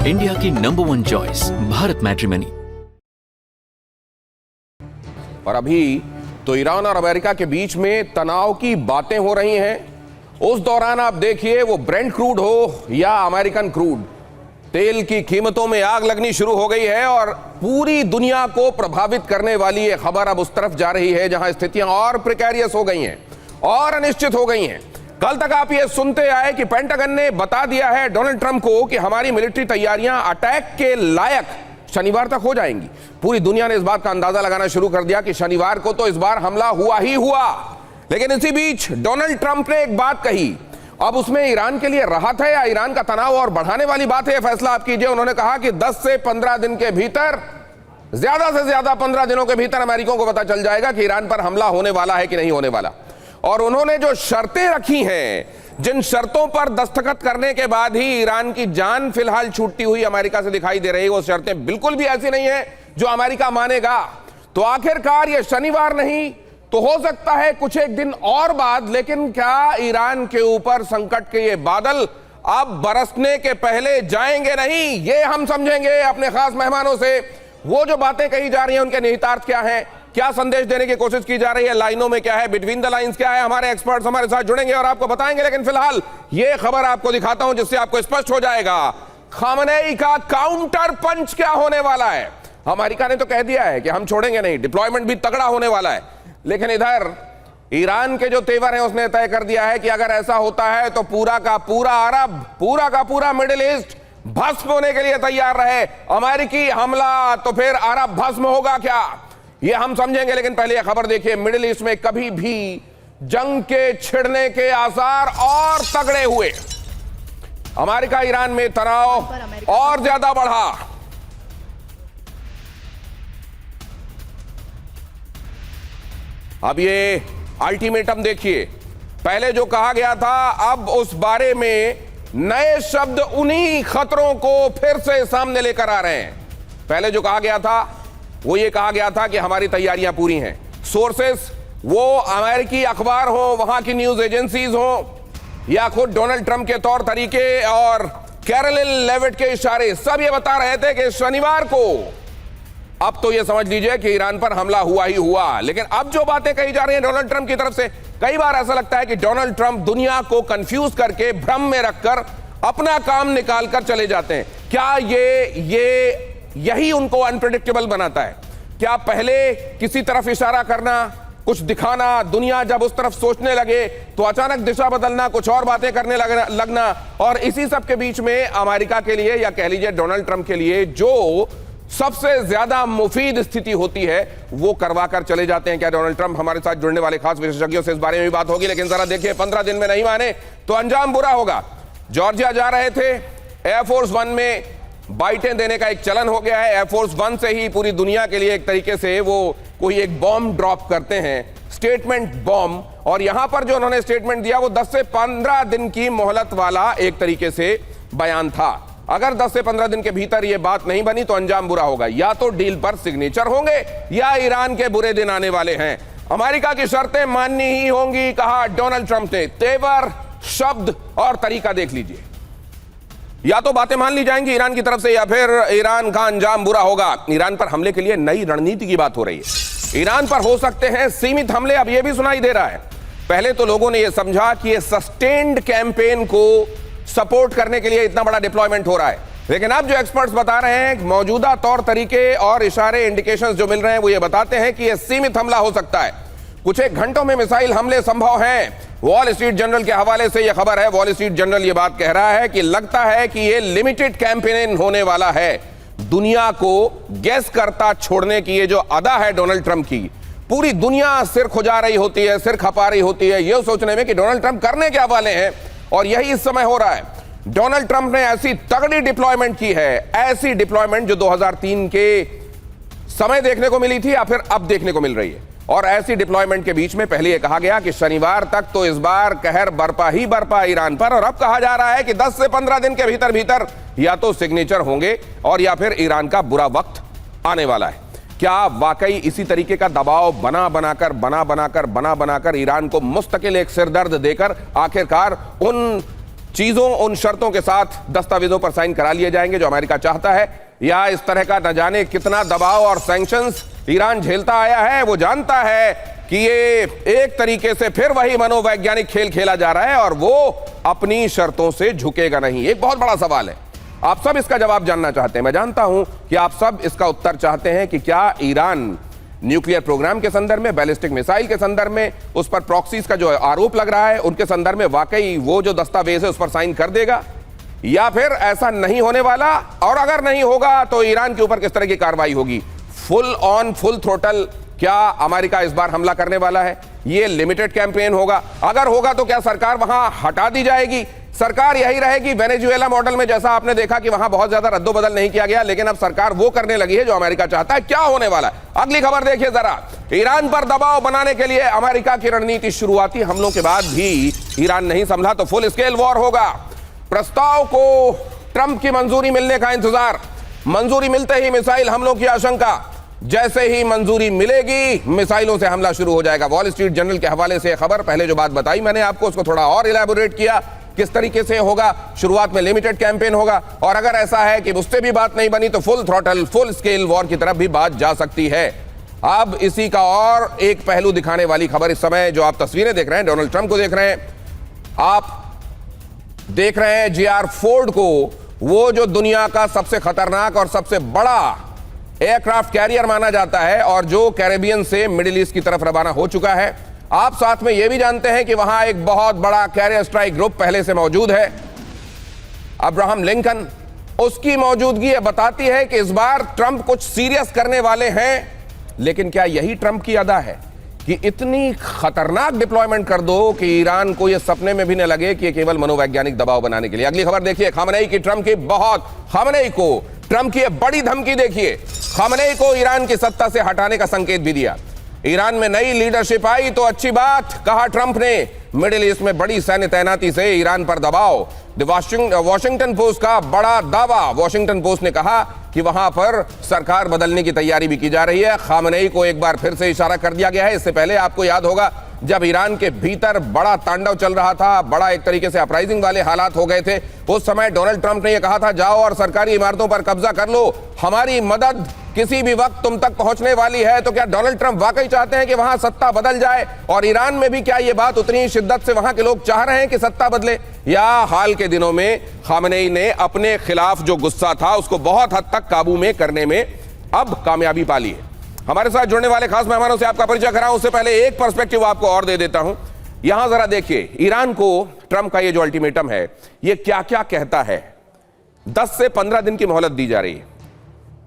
India की number 1 choice Bharat matrimony. और अभी तो ईरान और अमेरिका के बीच में तनाव की बातें हो रही हैं। उस दौरान आप देखिए, वो ब्रेंट क्रूड हो या अमेरिकन क्रूड, तेल की कीमतों में आग लगनी शुरू हो गई है और पूरी दुनिया को प्रभावित करने वाली ये खबर अब उस तरफ जा रही है जहां स्थितियां और प्रिकैरियस हो गई हैं और अनिश्चित हो गई हैं। कल तक आप ये सुनते आए कि पेंटागन ने बता दिया है डोनाल्ड ट्रंप को कि हमारी मिलिट्री तैयारियां अटैक के लायक शनिवार तक हो जाएंगी। पूरी दुनिया ने इस बात का अंदाजा लगाना शुरू कर दिया कि शनिवार को तो इस बार हमला हुआ ही हुआ। लेकिन इसी बीच डोनाल्ड ट्रंप ने एक बात कही, अब उसमें ईरान के लिए राहत है या ईरान का तनाव और बढ़ाने वाली बात है, फैसला आप कीजिए। उन्होंने कहा कि 10 से 15 दिन के भीतर, ज्यादा से ज्यादा 15 दिनों के भीतर अमेरिकियों को पता चल जाएगा कि ईरान पर हमला होने वाला है कि नहीं होने वाला। और उन्होंने जो शर्तें रखी हैं, जिन शर्तों पर दस्तखत करने के बाद ही ईरान की जान फिलहाल छूटती हुई अमेरिका से दिखाई दे रही है, वो शर्तें बिल्कुल भी ऐसी नहीं है जो अमेरिका मानेगा। तो आखिरकार ये शनिवार नहीं तो हो सकता है कुछ एक दिन और बाद, लेकिन क्या ईरान के ऊपर संकट के ये बादल अब बरसने के पहले जाएंगे नहीं, ये हम समझेंगे अपने खास मेहमानों से। वो जो बातें कही जा रही हैं उनके निहितार्थ क्या हैं, क्या संदेश देने की कोशिश की जा रही है, लाइनों में क्या है, बिटवीन द लाइंस क्या है, हमारे एक्सपर्ट्स हमारे साथ जुड़ेंगे और आपको बताएंगे। लेकिन फिलहाल ये खबर आपको दिखाता हूं जिससे आपको स्पष्ट हो जाएगा खामनेई का काउंटर पंच क्या होने वाला है। अमेरिका ने तो कह दिया है कि हम छोड़ेंगे नहीं, डिप्लॉयमेंट भी तगड़ा होने वाला है। लेकिन इधर ईरान के जो तेवर हैं उसने तय कर दिया है कि अगर ऐसा होता है तो पूरा का पूरा अरब, पूरा का पूरा मिडिल ईस्ट भस्म होने के लिए तैयार रहे। अमेरिकी हमला तो फिर अरब भस्म होगा क्या, ये हम समझेंगे। लेकिन पहले यह खबर देखिए, मिडिल ईस्ट में कभी भी जंग के छिड़ने के आसार और तगड़े हुए। अमेरिका ईरान में तनाव और ज्यादा बढ़ा। अब ये अल्टीमेटम देखिए, पहले जो कहा गया था अब उस बारे में नए शब्द उन्हीं खतरों को फिर से सामने लेकर आ रहे हैं। पहले जो कहा गया था वो ये कहा गया था कि हमारी तैयारियां पूरी हैं। सोर्सेस, वो अमेरिकी अखबार हो, वहां की न्यूज एजेंसीज हो, या खुद डोनाल्ड ट्रंप के तौर तरीके और कैरोलिन लेविट के इशारे, सब ये बता रहे थे कि शनिवार को अब तो ये समझ लीजिए कि ईरान पर हमला हुआ ही हुआ। लेकिन अब जो बातें कही जा रही हैं डोनाल्ड ट्रंप की तरफ से, कई बार ऐसा लगता है कि डोनाल्ड ट्रंप दुनिया को कंफ्यूज करके, भ्रम में रखकर अपना काम निकाल कर चले जाते हैं। क्या यही उनको अनप्रेडिक्टेबल बनाता है? क्या पहले किसी तरफ इशारा करना, कुछ दिखाना, दुनिया जब उस तरफ सोचने लगे तो अचानक दिशा बदलना, कुछ और बातें करने लगना, और इसी सब के बीच में अमेरिका के लिए, या कह लीजिए डोनाल्ड ट्रंप के लिए, जो सबसे ज्यादा मुफीद स्थिति होती है वो करवा कर चले जाते हैं। क्या डोनाल्ड ट्रंप? हमारे साथ जुड़ने वाले खास विशेषज्ञों से इस बारे में भी बात होगी। लेकिन जरा देखिए, 15 दिन में नहीं माने तो अंजाम बुरा होगा। जॉर्जिया जा रहे थे, एयरफोर्स 1 में बाइटें देने का एक चलन हो गया है। एयरफोर्स 1 से ही पूरी दुनिया के लिए एक तरीके से वो कोई एक बॉम्ब ड्रॉप करते हैं, स्टेटमेंट बॉम्ब। और यहां पर जो उन्होंने स्टेटमेंट दिया वो 10 से 15 दिन की मोहलत वाला एक तरीके से बयान था। अगर 10 से 15 दिन के भीतर ये बात नहीं बनी तो अंजाम बुरा होगा। या तो डील पर सिग्नेचर होंगे या ईरान के बुरे दिन आने वाले हैं। अमेरिका की शर्तें माननी ही होंगी, कहा डोनाल्ड ट्रंप ने। तेवर, शब्द और तरीका देख लीजिए। या तो बातें मान ली जाएंगी ईरान की तरफ से, या फिर ईरान का अंजाम बुरा होगा। ईरान पर हमले के लिए नई रणनीति की बात हो रही है। ईरान पर हो सकते हैं सीमित हमले, अब यह भी सुनाई दे रहा है। पहले तो लोगों ने यह समझा कि यह सस्टेन्ड कैंपेन को सपोर्ट करने के लिए इतना बड़ा डिप्लॉयमेंट हो रहा है। लेकिन अब जो एक्सपर्ट्स बता रहे हैं, मौजूदा तौर तरीके और इशारे, इंडिकेशंस जो मिल रहे हैं वो ये बताते हैं कि यह सीमित हमला हो सकता है। कुछ एक घंटों में मिसाइल हमले संभव हैं। वॉल स्ट्रीट जर्नल के हवाले से यह खबर है। वॉल स्ट्रीट जर्नल ये बात कह रहा है कि लगता है कि यह लिमिटेड कैंपेन होने वाला है। दुनिया को गैस करता छोड़ने की ये जो अदा है डोनाल्ड ट्रंप की, पूरी दुनिया सिर खुजा रही होती है, सिर खपा रही होती है ये सोचने में कि डोनाल्ड ट्रंप करने क्या वाले हैं। और यही इस समय हो रहा है। डोनाल्ड ट्रंप ने ऐसी तगड़ी डिप्लॉयमेंट की है, ऐसी डिप्लॉयमेंट जो 2003 के समय देखने को मिली थी या फिर अब देखने को मिल रही है। और ऐसी डिप्लॉयमेंट के बीच में पहले यह कहा गया कि शनिवार तक तो इस बार कहर बरपा ही बरपा ईरान पर, और अब कहा जा रहा है कि 10 से 15 दिन के भीतर भीतर या तो सिग्नेचर होंगे और या फिर ईरान का बुरा वक्त आने वाला है। क्या वाकई इसी तरीके का दबाव बना बनाकर ईरान को मुस्तकिल एक सिरदर्द देकर आखिरकार उन चीजों उन शर्तों के साथ दस्तावेजों पर साइन करा लिए जाएंगे जो अमेरिका चाहता है, या इस तरह का न जाने कितना दबाव और सैंक्शंस ईरान झेलता आया है। वो जानता है कि ये एक तरीके से फिर वही मनोवैज्ञानिक खेल खेला जा रहा है और वो अपनी शर्तों से झुकेगा नहीं। एक बहुत बड़ा सवाल है, आप सब इसका जवाब जानना चाहते हैं। मैं जानता हूं कि आप सब इसका उत्तर चाहते हैं कि क्या ईरान न्यूक्लियर प्रोग्राम के संदर्भ में, बैलिस्टिक मिसाइल के संदर्भ में, उस पर प्रॉक्सीज का जो आरोप लग रहा है उनके संदर्भ में वाकई वो जो दस्तावेज है उस पर साइन कर देगा, या फिर ऐसा नहीं होने वाला, और अगर नहीं होगा तो ईरान के ऊपर किस तरह की कार्रवाई होगी। फुल ऑन फुल थ्रोटल क्या अमेरिका इस बार हमला करने वाला है? ये लिमिटेड कैंपेन होगा? अगर होगा तो क्या सरकार वहां हटा दी जाएगी? सरकार यही रहेगी वेनेजुएला मॉडल में, जैसा आपने देखा कि वहां बहुत ज्यादा रद्दोबदल नहीं किया गया, लेकिन अब सरकार वो करने लगी है जो अमेरिका चाहता है। क्या होने वाला है? अगली खबर देखिए जरा। ईरान पर दबाव बनाने के लिए अमेरिका की रणनीति, शुरुआती हमलों के बाद भी ईरान नहीं संभला तो फुल स्केल वॉर होगा। प्रस्ताव को ट्रंप की मंजूरी मिलने का इंतजार, मंजूरी मिलते ही मिसाइल हमलों की आशंका, जैसे ही मंजूरी मिलेगी मिसाइलों से हमला शुरू हो जाएगा। वॉल स्ट्रीट जर्नल के हवाले से खबर, पहले जो बात बताई मैंने आपको उसको थोड़ा और इलैबोरेट किया, किस तरीके से होगा। शुरुआत में लिमिटेड कैंपेन होगा, और अगर ऐसा है कि उससे भी बात नहीं बनी तो full throttle full scale war की तरफ भी बात जा सकती है। अब इसी का और एक पहलू दिखाने वाली खबर, इस समय जो आप तस्वीरें देख रहे हैं, डोनाल्ड ट्रंप को देख रहे हैं, आप देख रहे हैं जे.आर. फोर्ड को, वो जो दुनिया का सबसे खतरनाक और सबसे बड़ा एयरक्राफ्ट कैरियर माना जाता है और जो कैरेबियन से मिडिल ईस्ट की तरफ रवाना हो चुका है। आप साथ में यह भी जानते हैं कि वहां एक बहुत बड़ा कैरियर स्ट्राइक ग्रुप पहले से मौजूद है, अब्राहम लिंकन। उसकी मौजूदगी बताती है कि इस बार ट्रंप कुछ सीरियस करने वाले हैं। लेकिन क्या यही ट्रंप की अदा है कि इतनी खतरनाक डिप्लॉयमेंट कर दो कि ईरान को यह सपने में भी न लगे कि यह केवल मनोवैज्ञानिक दबाव बनाने के लिए? अगली खबर देखिए, खामनेई की ट्रंप की खामनेई को ट्रंप की बड़ी धमकी देखिए। खामनेई को ईरान की सत्ता से हटाने का संकेत भी दिया। ईरान में नई लीडरशिप आई तो अच्छी बात, कहा ट्रंप ने। मिडिल ईस्ट में बड़ी सैन्य तैनाती से ईरान पर दबाव। वॉशिंगटन पोस्ट का बड़ा दावा, वॉशिंगटन पोस्ट ने कहा कि वहां पर सरकार बदलने की तैयारी भी की जा रही है। खामनेई को एक बार फिर से इशारा कर दिया गया है। इससे पहले आपको याद होगा जब ईरान के भीतर बड़ा तांडव चल रहा था, बड़ा एक तरीके से अपराइजिंग वाले हालात हो गए थे, उस समय डोनाल्ड ट्रंप ने यह कहा था जाओ और सरकारी इमारतों पर कब्जा कर लो, हमारी मदद किसी भी वक्त तुम तक पहुंचने वाली है। तो क्या डोनाल्ड ट्रंप वाकई चाहते हैं कि वहां सत्ता बदल जाए? और ईरान में भी क्या यह बात उतनी शिद्दत से वहां के लोग चाह रहे हैं कि सत्ता बदले? या हाल के दिनों में खामनेई ने अपने खिलाफ जो गुस्सा था उसको बहुत हद तक काबू में करने में अब कामयाबी पा ली है? हमारे साथ जुड़ने वाले खास मेहमानों से आपका परिचय कराऊं उससे पहले एक पर्सपेक्टिव आपको और दे देता हूं। यहां जरा देखिए, ईरान को ट्रंप का ये जो अल्टीमेटम है ये क्या क्या कहता है। 10 से 15 दिन की मोहलत दी जा रही है,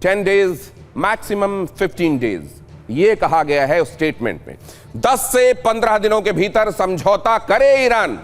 10 डेज मैक्सिमम 15 डेज, ये कहा गया है उस स्टेटमेंट में। 10 से 15 दिनों के भीतर समझौता करे ईरान।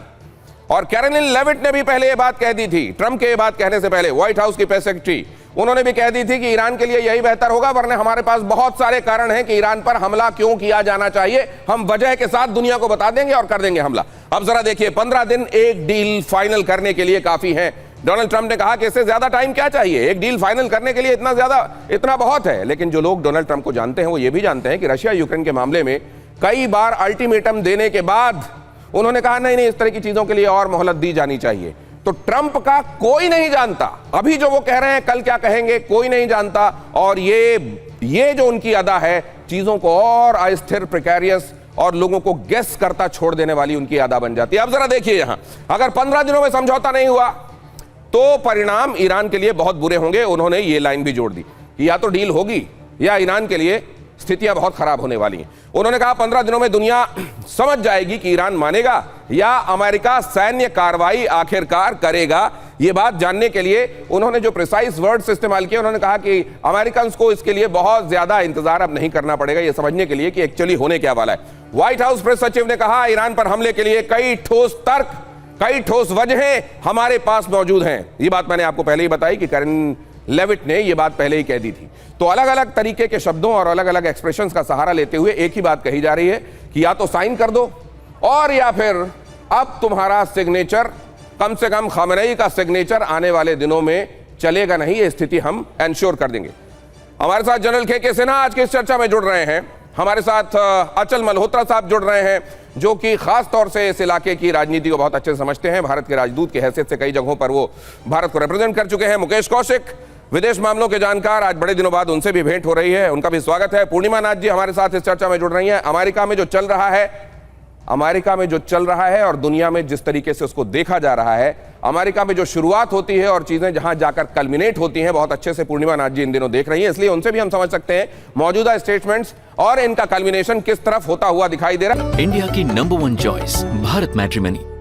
और कैरोलिन लेविट ने भी पहले ये बात कह दी थी, ट्रंप के ये बात कहने से पहले, व्हाइट हाउस की प्रेस सेक्रेटरी, उन्होंने भी कह दी थी कि ईरान के लिए यही बेहतर होगा, वरना हमारे पास बहुत सारे कारण हैं कि ईरान पर हमला क्यों किया जाना चाहिए, हम वजह के साथ दुनिया को बता देंगे और कर देंगे हमला। अब जरा देखिए, 15 दिन एक डील फाइनल करने के लिए काफी हैं। डोनाल्ड ट्रंप ने कहा कि इससे ज्यादा टाइम क्या चाहिए, एक डील फाइनल करने के लिए इतना बहुत है। लेकिन जो लोग डोनाल्ड ट्रंप को जानते हैं वो ये भी जानते हैं कि रशिया यूक्रेन के मामले में कई बार अल्टीमेटम देने के बाद उन्होंने कहा नहीं इस तरह की चीजों के लिए और मोहलत दी जानी चाहिए। तो ट्रंप का कोई नहीं जानता, अभी जो वो कह रहे हैं कल क्या कहेंगे कोई नहीं जानता। और ये जो उनकी अदा है चीजों को और अस्थिर, प्रिकैरियस और लोगों को गेस करता छोड़ देने वाली उनकी अदा बन जाती है। अब जरा देखिए, यहां अगर 15 दिनों में समझौता नहीं हुआ तो परिणाम ईरान के लिए बहुत बुरे होंगे। उन्होंने ये लाइन भी जोड़ दी कि या तो डील होगी या ईरान के लिए स्थितियां बहुत खराब होने वाली हैं। उन्होंने कहा 15 दिनों में दुनिया समझ जाएगी कि ईरान मानेगा या अमेरिका सैन्य कार्रवाई आखिरकार करेगा। यह बात जानने के लिए उन्होंने जो प्रिसाइज वर्ड्स इस्तेमाल किए, उन्होंने कहा कि अमेरिकन्स को इसके लिए बहुत ज्यादा इंतजार अब नहीं करना पड़ेगा यह समझने के लिए कि एक्चुअली होने क्या वाला है। व्हाइट हाउस प्रेस सचिव ने कहा ईरान पर हमले के लिए कई ठोस तर्क, कई ठोस वजहें हमारे पास मौजूद हैं। यह बात मैंने आपको पहले ही बताई कि कैरोलिन लेविट ने यह बात पहले ही कह दी थी। तो अलग अलग तरीके के शब्दों और अलग अलग एक्सप्रेशंस का सहारा लेते हुए एक ही बात कही जा रही है कि या तो साइन कर दो और या फिर अब तुम्हारा सिग्नेचर, कम से कम खामनेई का सिग्नेचर आने वाले दिनों में चलेगा नहीं, ये स्थिति हम एंश्योर कर देंगे। हमारे साथ जनरल के सिन्हा आज की इस चर्चा में जुड़ रहे हैं, हमारे साथ अचल मल्होत्रा साहब जुड़ रहे हैं, जो कि खास तौर से इस इलाके की राजनीति को बहुत अच्छे से समझते हैं। भारत के राजदूत की हैसियत से कई जगहों पर वो भारत को रिप्रेजेंट कर चुके हैं। मुकेश कौशिक, विदेश मामलों के जानकार, आज बड़े दिनों बाद उनसे भी भेंट हो रही है, उनका भी स्वागत है। पूर्णिमा नाथ जी हमारे साथ इस चर्चा में जुड़ रही हैं। अमेरिका में जो चल रहा है और दुनिया में जिस तरीके से उसको देखा जा रहा है, अमेरिका में जो शुरुआत होती है और चीजें जहां जाकर कल्मिनेट होती हैं, बहुत अच्छे से पूर्णिमा नाथ जी इन दिनों देख रही हैं, इसलिए उनसे भी हम समझ सकते हैं मौजूदा स्टेटमेंट्स और इनका कल्मिनेशन किस तरफ होता हुआ दिखाई दे रहा है। इंडिया की नंबर 1 चॉइस भारत मैट्रिमनी।